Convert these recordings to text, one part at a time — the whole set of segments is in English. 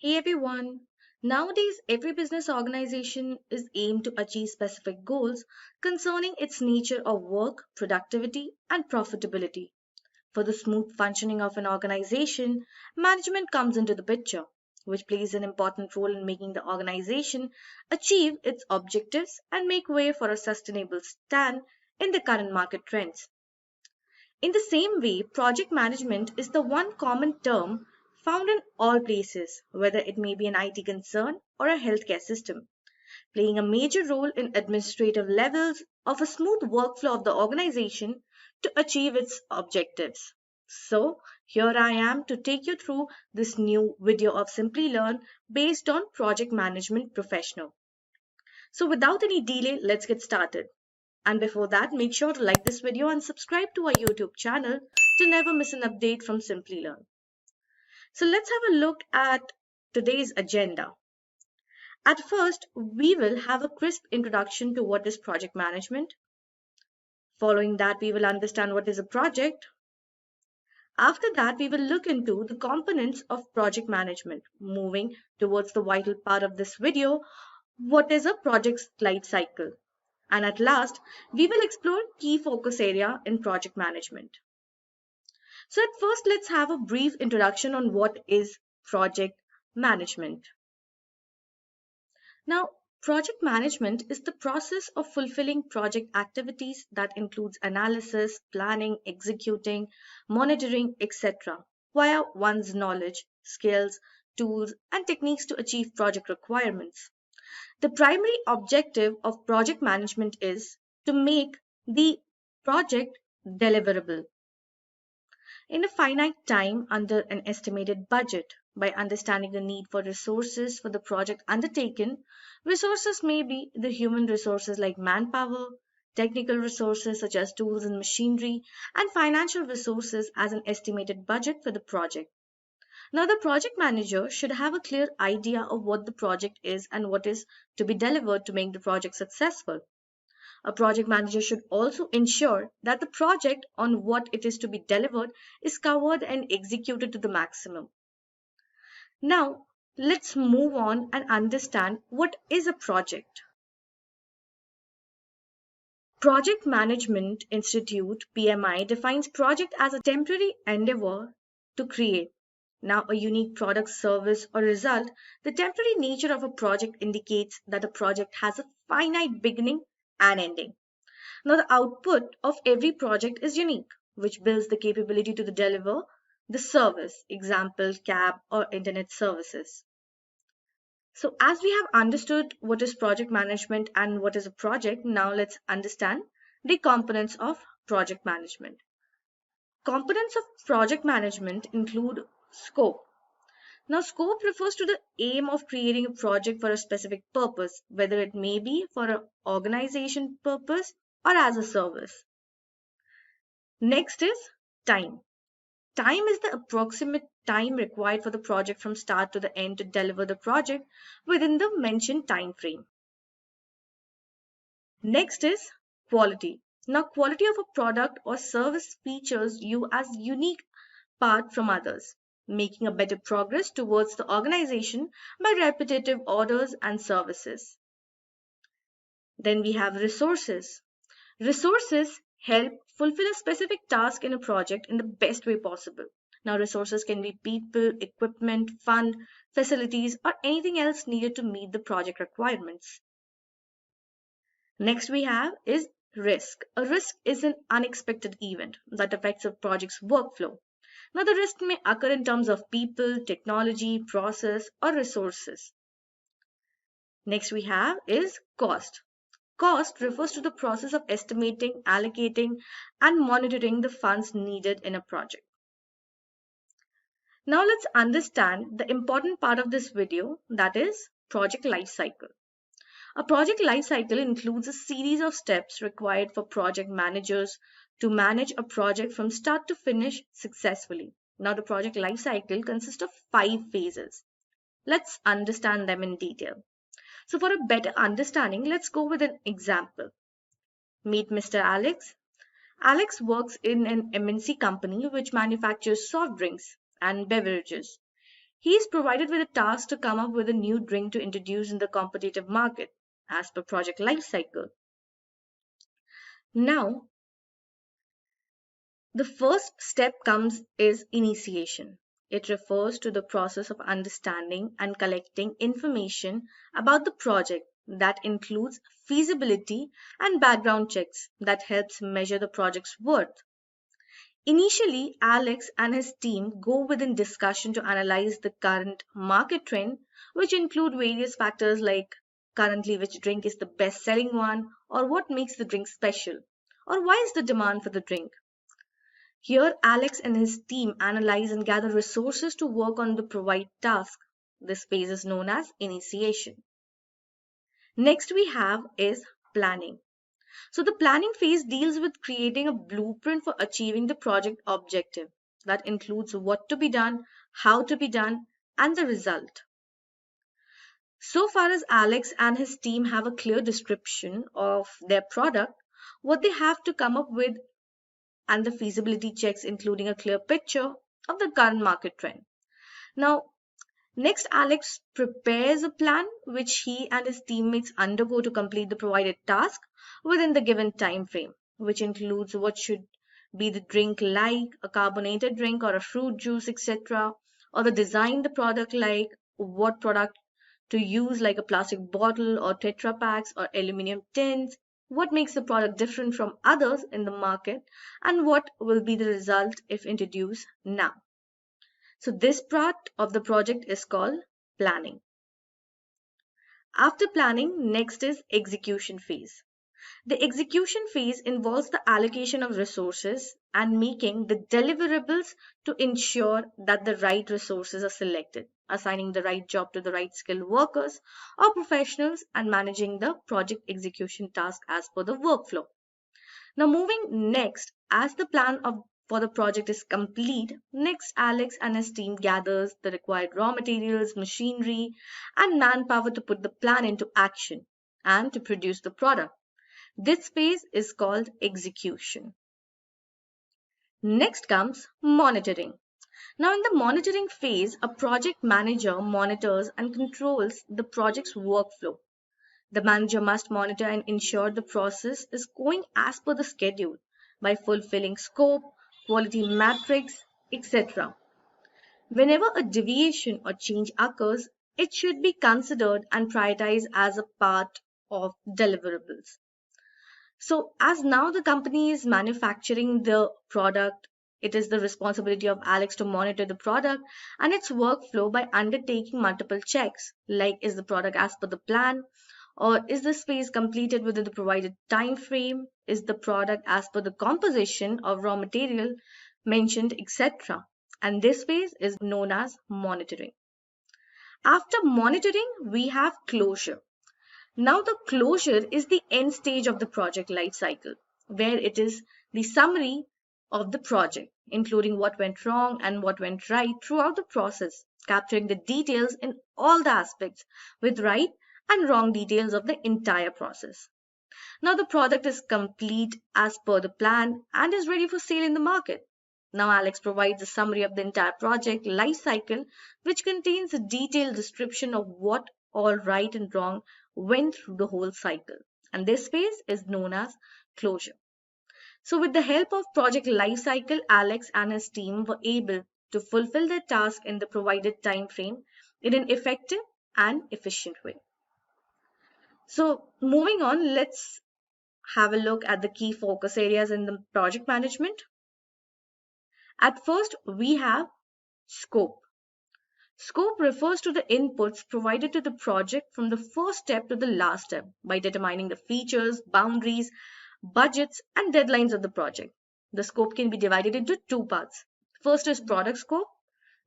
Hey everyone! Nowadays, every business organization is aimed to achieve specific goals concerning its nature of work, productivity, and profitability. For the smooth functioning of an organization, management comes into the picture, which plays an important role in making the organization achieve its objectives and make way for a sustainable stand in the current market trends. In the same way, project management is the one common term found in all places, whether it may be an IT concern or a healthcare system, playing a major role in administrative levels of a smooth workflow of the organization to achieve its objectives. So, here I am to take you through this new video of Simplilearn based on project management professional. So, without any delay, let's get started. And before that, make sure to like this video and subscribe to our YouTube channel to never miss an update from Simplilearn. So let's have a look at today's agenda. At first, we will have a crisp introduction to what is project management. Following that, we will understand what is a project. After that, we will look into the components of project management, moving towards the vital part of this video, what is a project's life cycle. And at last, we will explore key focus area in project management. So at first, let's have a brief introduction on what is project management. Now, project management is the process of fulfilling project activities that includes analysis, planning, executing, monitoring, etc. via one's knowledge, skills, tools, and techniques to achieve project requirements. The primary objective of project management is to make the project deliverable in a finite time under an estimated budget. By understanding the need for resources for the project undertaken, resources may be the human resources like manpower, technical resources such as tools and machinery, and financial resources as an estimated budget for the project. Now, the project manager should have a clear idea of what the project is and what is to be delivered to make the project successful. A project manager should also ensure that the project on what it is to be delivered is covered and executed to the maximum. Now, let's move on and understand what is a project. Project Management Institute PMI defines project as a temporary endeavor to create. Now, a unique product, service, or result, the temporary nature of a project indicates that a project has a finite beginning and ending. Now, the output of every project is unique, which builds the capability to deliver the service, example, cab or internet services. So, as we have understood what is project management and what is a project, now let's understand the components of project management. Components of project management include scope. Now, scope refers to the aim of creating a project for a specific purpose, whether it may be for an organization purpose or as a service. Next is time. Time is the approximate time required for the project from start to the end to deliver the project within the mentioned time frame. Next is quality. Now, quality of a product or service features you as unique part from others, making a better progress towards the organization by repetitive orders and services. Then we have resources. Resources help fulfill a specific task in a project in the best way possible. Now, resources can be people, equipment, fund, facilities, or anything else needed to meet the project requirements. Next we have is risk. A risk is an unexpected event that affects a project's workflow. Now, the risk may occur in terms of people, technology, process, or resources. Next we have is cost. Cost refers to the process of estimating, allocating, and monitoring the funds needed in a project. Now let's understand the important part of this video, that is project life cycle. A project life cycle includes a series of steps required for project managers to manage a project from start to finish successfully. Now, the project life cycle consists of 5 phases. Let's understand them in detail. So, for a better understanding, let's go with an example. Meet Mr. Alex. Alex works in an MNC company which manufactures soft drinks and beverages. He is provided with a task to come up with a new drink to introduce in the competitive market as per project lifecycle. Now, the first step comes is initiation. It refers to the process of understanding and collecting information about the project that includes feasibility and background checks that helps measure the project's worth. Initially, Alex and his team go within discussion to analyze the current market trend, which include various factors like currently which drink is the best selling one, or what makes the drink special, or why is the demand for the drink. Here, Alex and his team analyze and gather resources to work on the provide task. This phase is known as initiation. Next we have is planning. So the planning phase deals with creating a blueprint for achieving the project objective that includes what to be done, how to be done, and the result. So far as Alex and his team have a clear description of their product, what they have to come up with, and the feasibility checks, including a clear picture of the current market trend. Now, next, Alex prepares a plan which he and his teammates undergo to complete the provided task within the given time frame, which includes what should be the drink like, a carbonated drink or a fruit juice, etc., or the design the product like, what product to use like a plastic bottle or tetra packs or aluminum tins, what makes the product different from others in the market, and what will be the result if introduced now. So this part of the project is called planning. After planning, next is execution phase. The execution phase involves the allocation of resources and making the deliverables to ensure that the right resources are selected, assigning the right job to the right skilled workers or professionals, and managing the project execution task as per the workflow. Now moving next, as the plan for the project is complete, next Alex and his team gathers the required raw materials, machinery, and manpower to put the plan into action and to produce the product. This phase is called execution. Next comes monitoring. Now, in the monitoring phase, a project manager monitors and controls the project's workflow. The manager must monitor and ensure the process is going as per the schedule by fulfilling scope, quality metrics, etc. Whenever a deviation or change occurs, it should be considered and prioritized as a part of deliverables. So, as now the company is manufacturing the product, it is the responsibility of Alex to monitor the product and its workflow by undertaking multiple checks, like is the product as per the plan, or is the space completed within the provided time frame, is the product as per the composition of raw material mentioned, etc. And this phase is known as monitoring. After monitoring, we have closure. Now, the closure is the end stage of the project life cycle, where it is the summary of the project, including what went wrong and what went right throughout the process, capturing the details in all the aspects with right and wrong details of the entire process. Now, the product is complete as per the plan and is ready for sale in the market. Now, Alex provides a summary of the entire project life cycle, which contains a detailed description of what all right and wrong went through the whole cycle. And this phase is known as closure. So, with the help of project life cycle, Alex and his team were able to fulfill their task in the provided time frame in an effective and efficient way. So, moving on, let's have a look at the key focus areas in the project management. At first, we have scope. Scope refers to the inputs provided to the project from the first step to the last step by determining the features, boundaries, budgets, and deadlines of the project. The scope can be divided into two parts. First is product scope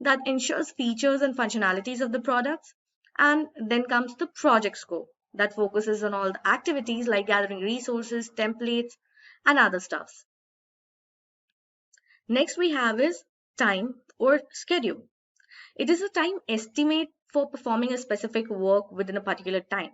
that ensures features and functionalities of the products, and then comes the project scope that focuses on all the activities like gathering resources, templates, and other stuffs. Next we have is time or schedule. It is a time estimate for performing a specific work within a particular time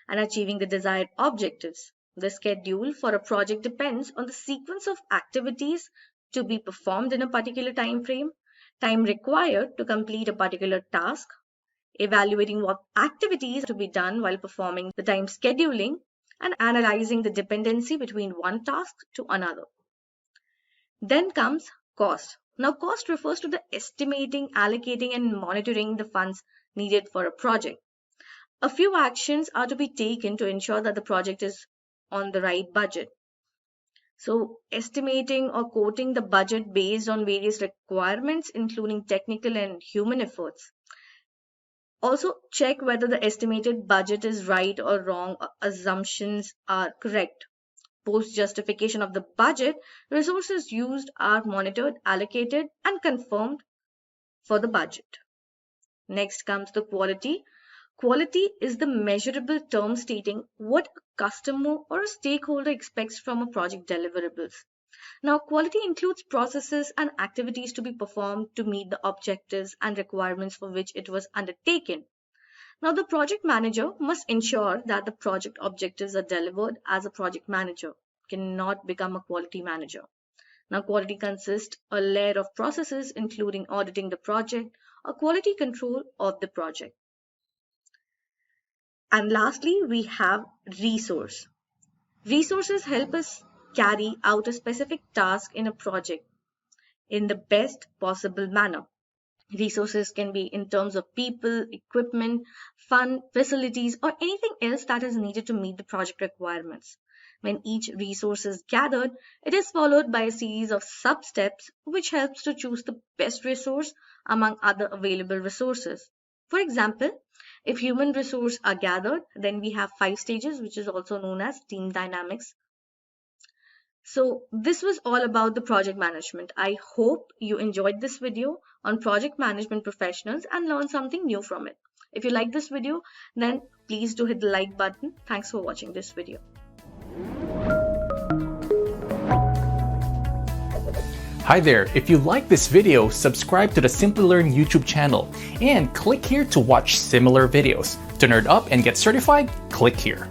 and achieving the desired objectives. The schedule for a project depends on the sequence of activities to be performed in a particular time frame, time required to complete a particular task, evaluating what activities to be done while performing the time scheduling, and analyzing the dependency between one task to another. Then comes cost. Now, cost refers to the estimating, allocating, and monitoring the funds needed for a project. A few actions are to be taken to ensure that the project is on the right budget. So, estimating or quoting the budget based on various requirements, including technical and human efforts. Also, check whether the estimated budget is right or wrong, assumptions are correct. Post justification of the budget, resources used are monitored, allocated, and confirmed for the budget. Next comes the quality. Quality is the measurable term stating what a customer or a stakeholder expects from a project deliverables. Now, quality includes processes and activities to be performed to meet the objectives and requirements for which it was undertaken. Now, the project manager must ensure that the project objectives are delivered as a project manager, cannot become a quality manager. Now, quality consists a layer of processes including auditing the project or quality control of the project. And lastly, we have resource. Resources help us carry out a specific task in a project in the best possible manner. Resources can be in terms of people, equipment, fund, facilities, or anything else that is needed to meet the project requirements. When each resource is gathered, it is followed by a series of sub-steps which helps to choose the best resource among other available resources. For example, if human resources are gathered, then we have 5 stages, which is also known as team dynamics. So this was all about the project management. I hope you enjoyed this video on project management professionals and learned something new from it. If you like this video, then please do hit the like button. Thanks for watching this video. Hi there, if you like this video, subscribe to the Simplilearn YouTube channel and click here to watch similar videos. To nerd up and get certified, click here.